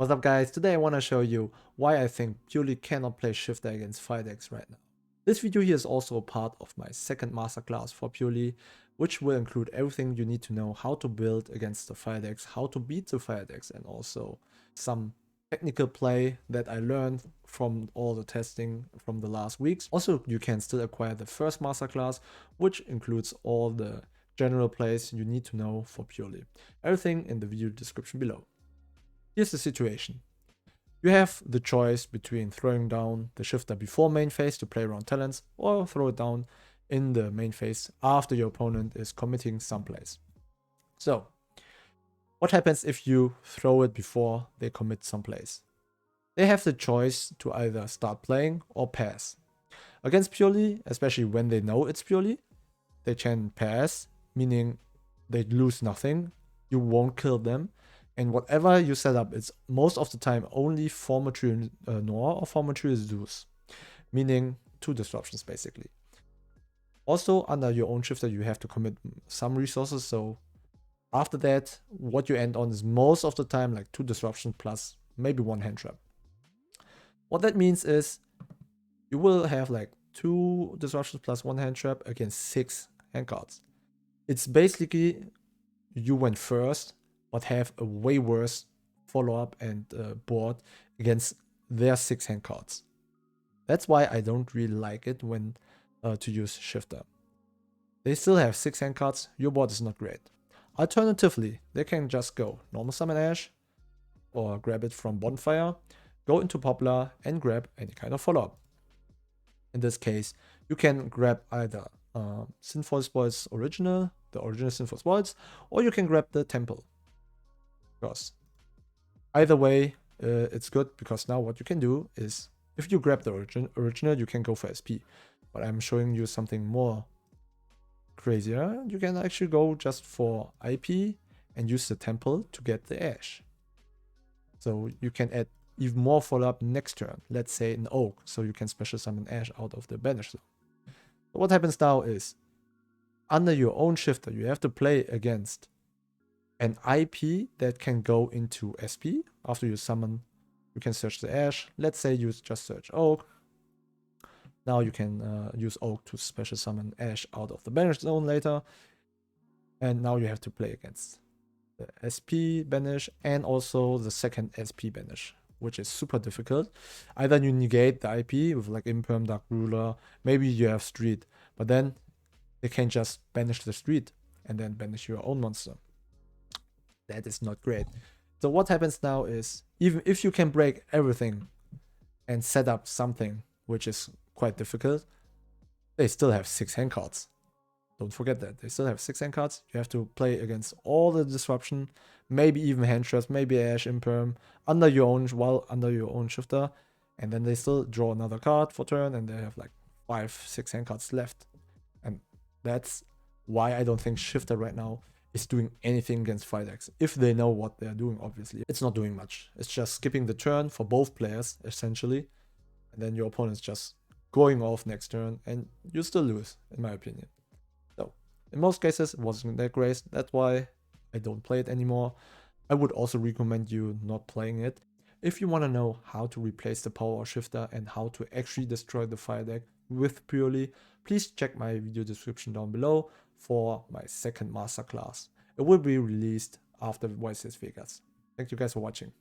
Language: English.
What's up guys, today I want to show you why I think Purrely cannot play Shifter against 5x right now. This video here is also a part of my second masterclass for Purrely, which will include everything you need to know how to build against the 5x, how to beat the 5x, and also some technical play that I learned from all the testing from the last weeks. Also, you can still acquire the first masterclass, which includes all the general plays you need to know for Purrely. Everything in the video description below. Here's the situation. You have the choice between throwing down the shifter before main phase to play around talents, or throw it down in the main phase after your opponent is committing some plays. So, what happens if you throw it before they commit some plays? They have the choice to either start playing or pass. Against Purrely, especially when they know it's Purrely, they can pass, meaning they lose nothing, you won't kill them, and whatever you set up, it's most of the time only 4 material Noir or 4 material Zeus, meaning 2 disruptions basically. Also, under your own shifter, you have to commit some resources, so after that, what you end on is most of the time like 2 disruptions plus maybe 1 hand trap. What that means is you will have like 2 disruptions plus 1 hand trap against 6 hand cards. It's basically you went first, but have a way worse follow-up and board against their 6 hand cards. That's why I don't really like it when to use Shifter. They still have 6 hand cards, your board is not great. Alternatively, they can just go normal summon Ash, or grab it from Bonfire, go into Popular and grab any kind of follow-up. In this case, you can grab either Sinful Spoils Original, the original Sinful Spoils, or you can grab the Temple. Because either way, it's good, because now what you can do is, if you grab the original, you can go for SP. But I'm showing you something more crazier. You can actually go just for IP and use the Temple to get the Ash. So you can add even more follow-up next turn. Let's say an Oak, so you can special summon Ash out of the banish zone. So what happens now is, under your own shifter, you have to play against an IP that can go into SP. After you summon, you can search the Ash. Let's say you just search Oak. Now you can use Oak to special summon Ash out of the banish zone later. And now you have to play against the SP banish and also the second SP banish, which is super difficult. Either you negate the IP with like Imperm, Dark Ruler, maybe you have Street, but then they can just banish the Street and then banish your own monster. That is not great. So what happens now is, even if you can break everything and set up something, which is quite difficult, they still have 6 hand cards. Don't forget that. They still have 6 hand cards. You have to play against all the disruption, maybe even hand traps, maybe Ash, Imperm, under your own shifter, and then they still draw another card for turn, and they have like 5-6 hand cards left. And that's why I don't think shifter right now is doing anything against 5x. If they know what they're doing, obviously. It's not doing much. It's just skipping the turn for both players, essentially. And then your opponent's just going off next turn, and you still lose, in my opinion. So, in most cases, it wasn't that great. That's why I don't play it anymore. I would also recommend you not playing it. If you want to know how to replace the power shifter and how to actually destroy the fire deck with Purrely, please check my video description down below for my second masterclass. It will be released after YCS Vegas. Thank you guys for watching.